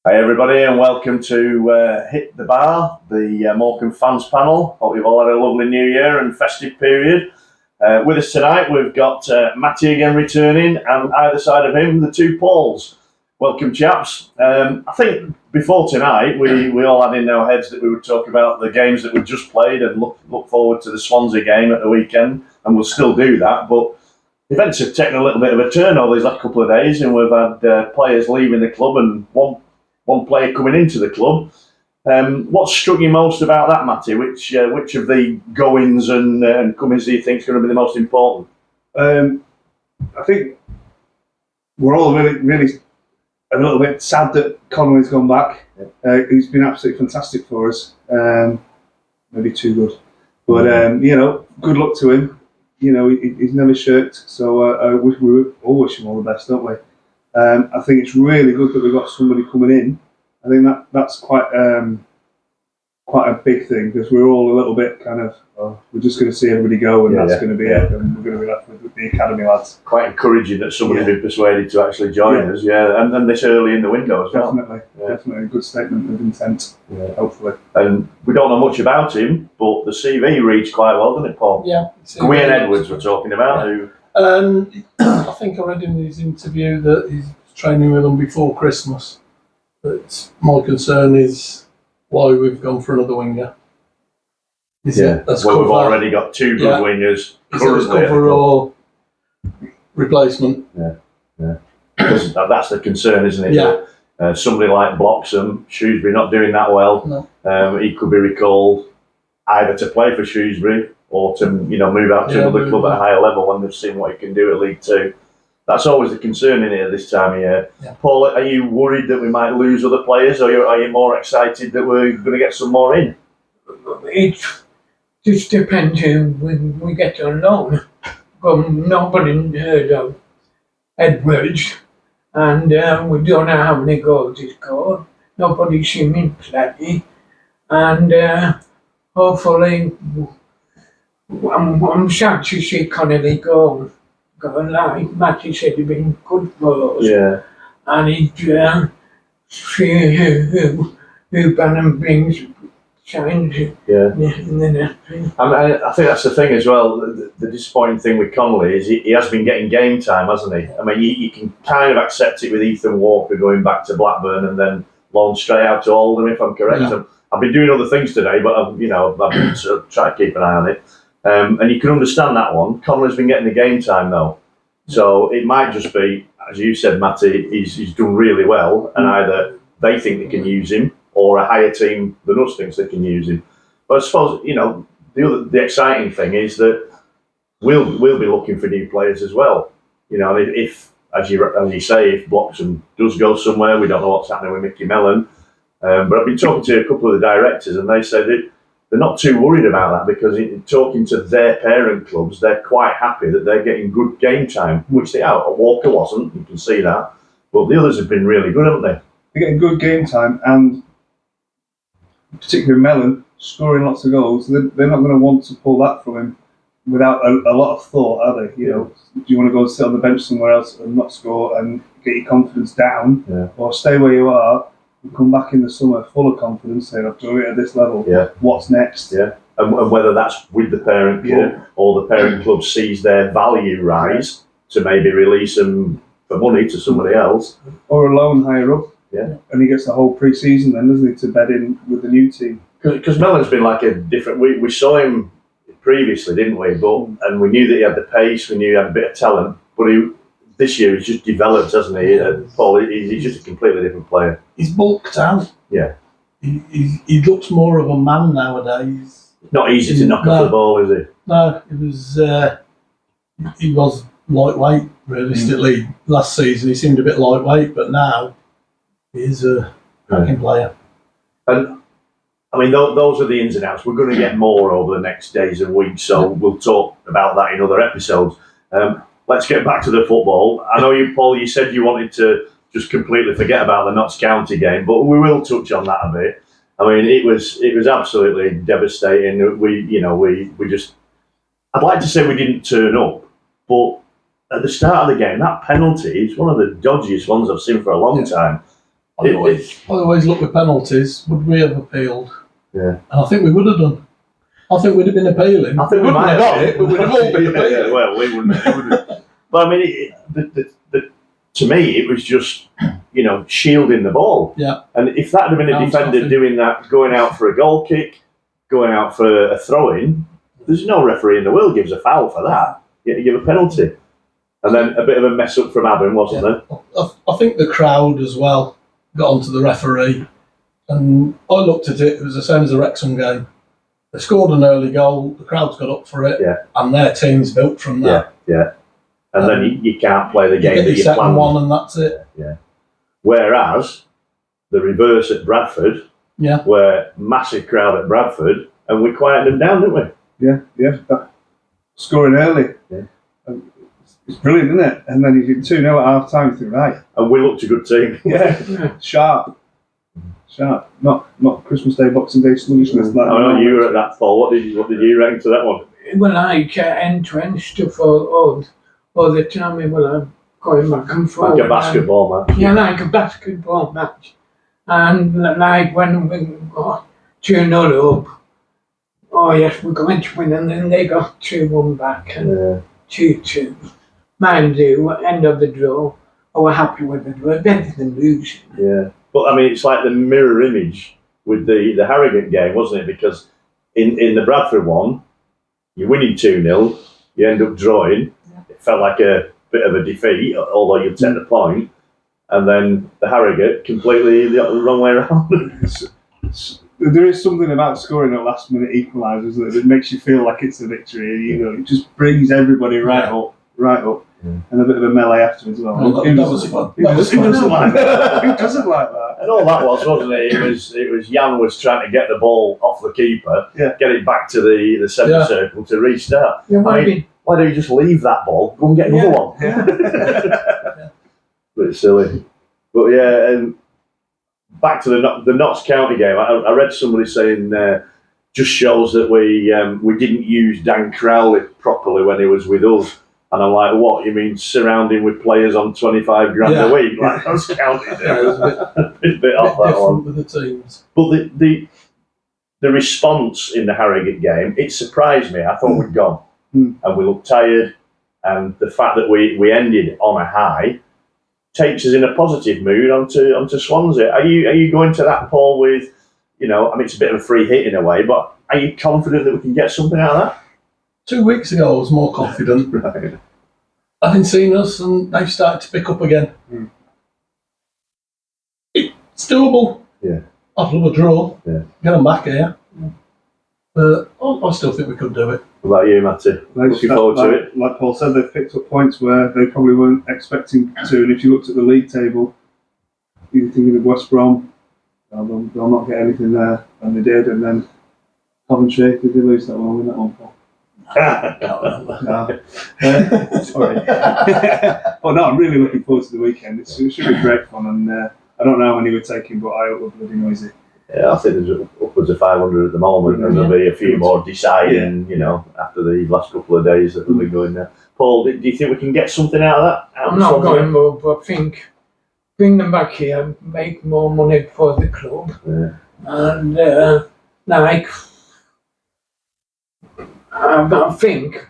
Hi everybody and welcome to Hit the Bar, the Morecambe fans panel. Hope you've all had a lovely new year and festive period. With us tonight we've got Matty again returning, and either side of him the two Pauls. Welcome chaps. I think before tonight we all had in our heads that we would talk about the games that we've just played and look forward to the Swansea game at the weekend, and we'll still do that, but events have taken a little bit of a turn over these last couple of days, and we've had players leaving the club and one player coming into the club. What struck you most about that, Matty? Which of the goings and comings do you think is going to be the most important? I think we're all really a little bit sad that Connolly's gone back. He's been absolutely fantastic for us. Maybe too good, but good luck to him. He's never shirked, so we all wish him all the best, don't we? I think it's really good that we've got somebody coming in. I think that's quite a big thing, because we're all a little bit kind of, we're just going to see everybody go, and that's going to be it, and we're going to be left with the academy lads. Quite encouraging that somebody's been persuaded to actually join us, and then this early in the window as well. Definitely a good statement of intent, hopefully. And we don't know much about him, but the CV reads quite well, doesn't it, Paul? Yeah. Gwyn Edwards we're talking about, who... I think I read in his interview that he's training with them before Christmas. But my concern is why we've gone for another winger. We've already got two good wingers. Is it cover or replacement? Yeah. Because that's the concern, isn't it? Yeah. Somebody like Bloxham, Shrewsbury not doing that well. No. He could be recalled either to play for Shrewsbury or to move out to another club at a higher level when they've seen what he can do at League Two. That's always the concern in it at this time of year. Yeah. Paul, are you worried that we might lose other players, or are you more excited that we're going to get some more in? It just depends who we get on loan. Nobody heard of Edwards, and we don't know how many goals he's scored. Nobody's seen him play, and hopefully, I'm sad to see Connolly go. Like Matty said, he's been good for us. Yeah. And he see who Bannon brings change in the next thing. I think that's the thing as well. The disappointing thing with Connolly is he has been getting game time, hasn't he? I mean, you can kind of accept it with Ethan Walker going back to Blackburn and then loaned straight out to Oldham, if I'm correct. Yeah. I've been doing other things today, but I've been sort of trying to keep an eye on it. And you can understand that one. Connolly's been getting the game time though, so it might just be, as you said, Matty, he's done really well, and either they think they can use him, or a higher team than us thinks they can use him. But I suppose the exciting thing is that we'll be looking for new players as well. If as you say, if Bloxham does go somewhere, we don't know what's happening with Mickey Mellon. But I've been talking to a couple of the directors, and they said that they're not too worried about that, because in talking to their parent clubs, they're quite happy that they're getting good game time, which they are. Walker wasn't, you can see that, but the others have been really good, haven't they? They're getting good game time, and particularly Mellon scoring lots of goals. They're not going to want to pull that from him without a lot of thought, are they? Do you want to go and sit on the bench somewhere else and not score and get your confidence down, or stay where you are? Come back in the summer full of confidence, saying I've done it at this level. What's next? And whether that's with the parent club or the parent club sees their value rise to maybe release them for money to somebody else, or a loan higher up. And he gets the whole pre-season then, doesn't he, to bed in with the new team? Because Mellon's been like a different. We saw him previously, didn't we? And we knew that he had the pace. We knew he had a bit of talent, but this year he's just developed, hasn't he? Paul, he's just a completely different player. He's bulked out. Yeah. He looks more of a man nowadays. Not easy to knock off the ball, is he? No, he was lightweight, realistically. Last season he seemed a bit lightweight, but now he's a cracking player. And I mean, those are the ins and outs. We're going to get more over the next days and weeks, so we'll talk about that in other episodes. Let's get back to the football. I know you, Paul, you said you wanted to just completely forget about the Notts County game, but we will touch on that a bit. I mean, it was absolutely devastating. We just, I'd like to say we didn't turn up, but at the start of the game, that penalty is one of the dodgiest ones I've seen for a long time. I always look with penalties. Would we have appealed? Yeah. And I think we would have done. I think we'd have been appealing. I think we wouldn't might have have got been. it, but we'd have all been Yeah, appealing. well, we wouldn't. But I mean, to me, it was just, shielding the ball. Yeah. And if that had been a Bounce defender off him. doing that, going out for a goal kick, going out for a throw-in, there's no referee in the world gives a foul for that. You give a penalty. And then a bit of a mess up from Adam, wasn't there? I think the crowd as well got onto the referee, and I looked at it. It was the same as the Wrexham game. They scored an early goal. The crowd's got up for it, Yeah. and their team's built from that. Yeah. And then you can't play the You game get that your you second planned. one, and that's it. Whereas the reverse at Bradford, Yeah. where massive crowd at Bradford, and we quieted them down, didn't we? Yeah. Scoring early. Yeah. It's brilliant, isn't it? And then you get 2-0 at half time. You think, right? And we looked a good team. Yeah. Sharp. Not Christmas Day, Boxing Day sluggishness. I know you were at that, Paul. What did you reckon to that one? Well, like end-to-end stuff all the time. I'm going back and forth. Like a basketball match. Yeah, like a basketball match. And like when we got 2-0 up, oh yes, we're going to win, and then they got 2-1 back and Yeah. 2-2. Mind you, end of the draw, I was happy with the draw, better than losing. Yeah. But I mean, it's like the mirror image with the Harrogate game, wasn't it? Because in the Bradford one, you're winning 2-0, you end up drawing. It felt like a bit of a defeat, although you'd take the point. And then the Harrogate, completely the wrong way around. There is something about scoring a last minute equaliser, isn't it? That makes you feel like it's a victory. It just brings everybody right up. Yeah. And a bit of a melee afterwards as well. Well, that was fun. Who That was doesn't fun. like that? Who doesn't like that? And all that wasn't it? It was Jan was trying to get the ball off the keeper, Yeah. get it back to the centre Yeah. circle to restart. You might I mean, be, why don't you just leave that ball, go and get another Yeah. one? Yeah. Bit silly. But yeah, and back to the Notts County game. I read somebody saying just shows that we didn't use Dan Crowley properly when he was with us. And I'm like, what? You mean surrounding with players on 25 grand Yeah. a week? Like, that's county. Yeah, it was a bit off that one. different with the teams. But the response in the Harrogate game, it surprised me. I thought we'd gone. Mm. And we looked tired. And the fact that we ended on a high takes us in a positive mood onto Swansea. Are you going to that, Paul, with, I mean, it's a bit of a free hit in a way, but are you confident that we can get something out of 2 weeks ago, I was more confident. that? Right. Having seen us, and they've started to pick up again. Mm. It's doable. Yeah. I'd love a draw. Yeah. Get them back here. But I still think we could do it. What about you, Matty? Looking forward to it. Like Paul said, they've picked up points where they probably weren't expecting to. And if you looked at the league table, you're thinking of West Brom, they'll not get anything there, and they did. And then Coventry, did they lose that one? Win that one, Paul? No. Sorry. But no, I'm really looking forward to the weekend. It should be great fun, and I don't know how many we're taking, but I hope we're bloody noisy. Yeah, I think there's upwards of 500 at the moment, and there'll be a few more deciding, after the last couple of days that we'll be going there. Paul, do you think we can get something out of that? I'm not going more, but I think bring them back here, make more money for the club, Yeah. and I think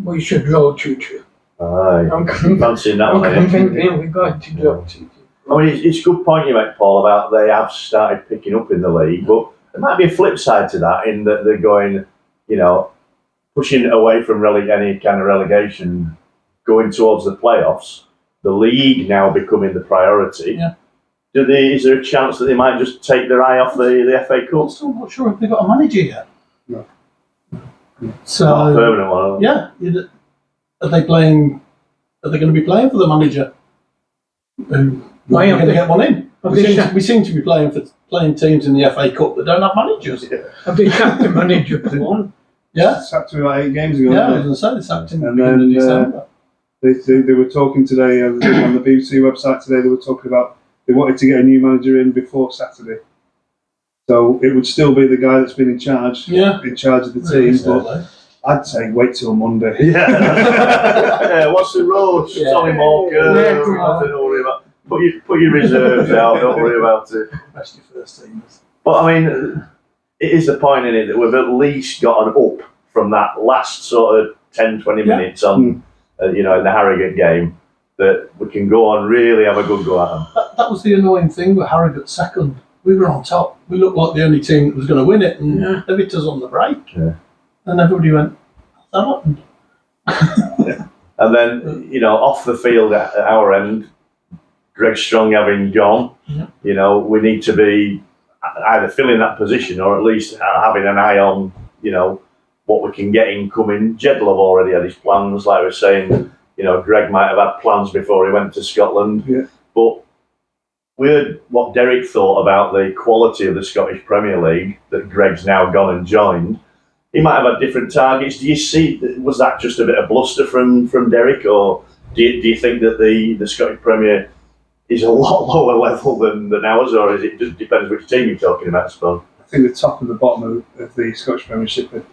we should draw 2-2. Aye. I'm Fancying that one, eh? convinced we're going to draw 2-2. I mean, it's a good point you make, Paul, about they have started picking up in the league, but there might be a flip side to that in that they're going, pushing away from any kind of relegation, going towards the playoffs, the league now becoming the priority. Yeah. Is there a chance that they might just take their eye off the FA I'm Cup? still not sure if they've got a manager yet. No. So, Not a permanent one. yeah. Are they playing? Are they going to be playing for the manager? Why We're are going to they- get one in. Have We they seem to be playing teams in the FA Cup that don't have managers. Have they sacked the manager for one? Yeah. Sacked me about 8 games ago. Yeah, I didn't was going to say they sacked him at And the beginning of then, December. they were talking today on the BBC website today. They were talking about they wanted to get a new manager in before Saturday, so it would still be the guy that's been in charge Yeah. of the team. But I'd say wait till Monday. Yeah. What's the road? Yeah. Tommy Walker. Yeah, come on. Nothing to worry about. put your reserves out. Don't worry about it. Rest your first teamers. But I mean, it is the point in it that we've at least got an up from that last sort of 10, 20 minutes on, in the Harrogate game, that we can go on really have a good go at them. That was the annoying thing with Harrogate second. We were on top. We looked like the only team that was going to win it, and they beat us on the break. Yeah. And everybody went, "That happened." And then, off the field at our end, Greg Strong having gone, we need to be either filling that position or at least having an eye on, what we can get incoming. Jed will have already had his plans, like we were saying. Greg might have had plans before he went to Scotland. Yeah. But we heard what Derek thought about the quality of the Scottish Premier League that Greg's now gone and joined. He might have had different targets. Do you see, was that just a bit of bluster from Derek, or do you think that the Scottish Premier is a lot lower level than ours, or is it just depends which team you're talking about, I suppose? I think the top and the bottom of the Scottish Premiership are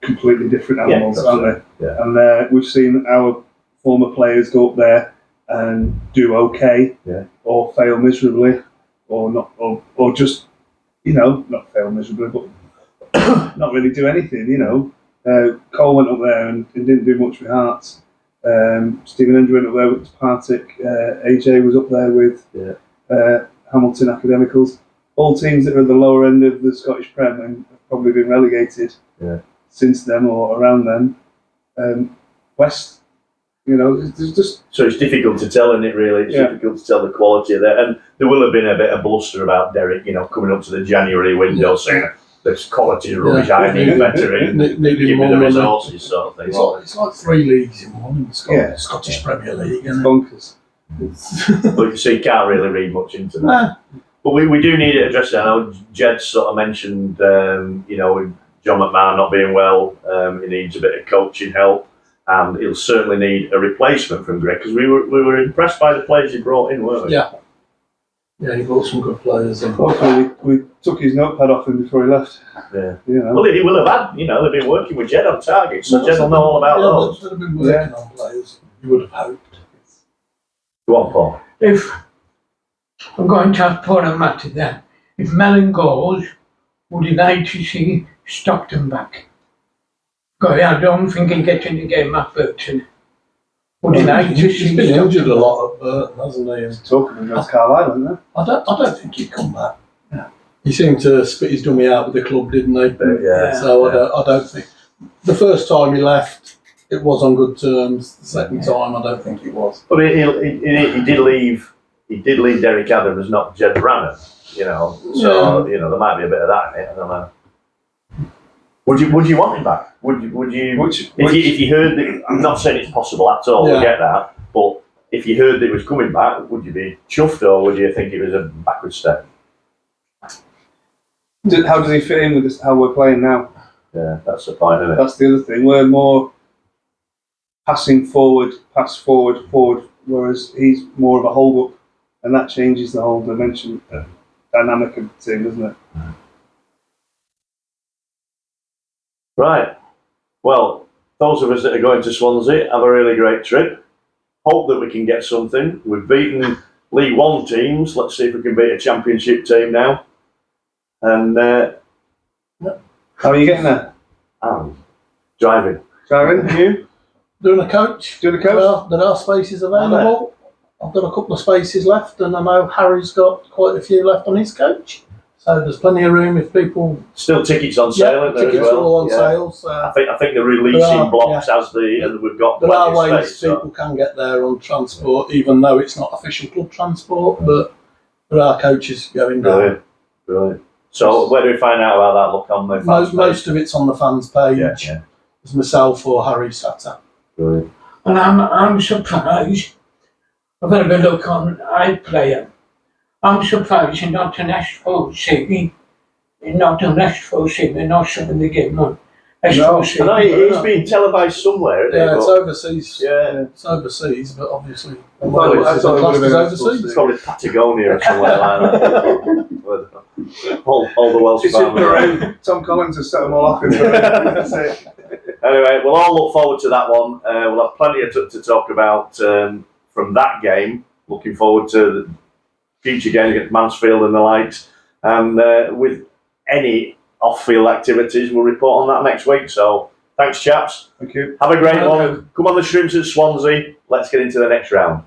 completely different animals, aren't they? Yeah. And we've seen our former players go up there and do okay, or fail miserably, or not, or just, not fail miserably, but not really do anything. Cole went up there and didn't do much with Hearts. Stephen Hendry went up there with Partick. AJ was up there with Hamilton Academicals. All teams that are at the lower end of the Scottish Prem and have probably been relegated since then or around then. West, it's just... So it's difficult to tell, isn't it, really? It's difficult to tell the quality of that. And there will have been a bit of bluster about Derek, coming up to the January window saying this quality of rubbish, I need better in, give me the resources, sort of thing. It's like 3 leagues in one in the Scottish Premier League. It's bonkers. But so you can't really read much into that. Nah. But we do need it addressed. I know Jed sort of mentioned, with John McMahon not being well, he needs a bit of coaching help. And he'll certainly need a replacement from Greg, because we were impressed by the players he brought in, weren't we? Yeah, he brought some good players in. Hopefully we took his notepad off him before he left. Yeah. Well, he will have had, they've been working with Jed on targets, so Jed will know all about those. They've been working on players, you would have hoped. Go on, Paul. If I'm going to have Paul and Matty then, if Mellon goes, would you like to see Stockton back? God, I don't think he'll get in the game at Burton. Would you like to He's see been Stockton? injured a lot at Burton, hasn't he? And Talking against Carlisle, isn't there? I don't think he'd come back. He seemed to spit his dummy out with the club, didn't he? So I don't think... The first time he left, it was on good terms. The second time, I don't think it was. But he did leave. He did leave Derek Adams, not Jed Brannan. So there might be a bit of that in it. I don't know. Would you want him back? Would you? If you heard that, I'm not saying it's possible at all. I get that, but if you heard that it was coming back, would you be chuffed, or would you think it was a backward step? How does he fit in with this, how we're playing now? Yeah, that's the point, isn't it? That's the other thing. We're more passing forward, forward, whereas he's more of a hold up, and that changes the whole dimension, dynamic of the team, doesn't it? Right. Well, those of us that are going to Swansea have a really great trip. Hope that we can get something. We've beaten League One teams. Let's see if we can beat a Championship team now. And How are you getting there? driving. Driving? You? Doing a coach. Doing a coach? There are spaces available. I've got a couple of spaces left, and I know Harry's got quite a few left on his coach. So there's plenty of room if people... Still tickets on sale, aren't there, as tickets are well? all on sale. So I think they're releasing blocks as we've got there are plenty of ways space, people can get there on transport, even though it's not official club transport, but there are coaches going down. Brilliant. So where do we find out about that? Look on the fans Most of it's on the fans page. Yeah. It's myself or Harry Satter. Brilliant. And I'm surprised. I've had a good look on iPlayer. I'm surprised you're not an S4C. You're not an S4C. They're not showing the game on S4C. I know it's being televised somewhere, isn't it? It's overseas. Yeah. It's overseas, but obviously I thought it it's would have been overseas. It's probably Patagonia or somewhere like that. all the Welsh It's in family. Peru. Tom Collins has set them all off in Peru. That's it. Anyway, we'll all look forward to that one. We'll have plenty to talk about from that game. Looking forward to the future games against Mansfield and the likes. And with any off-field activities, we'll report on that next week. So thanks, chaps. Thank you. Have a great Okay. one. Come on the Shrimps at Swansea. Let's get into the next round.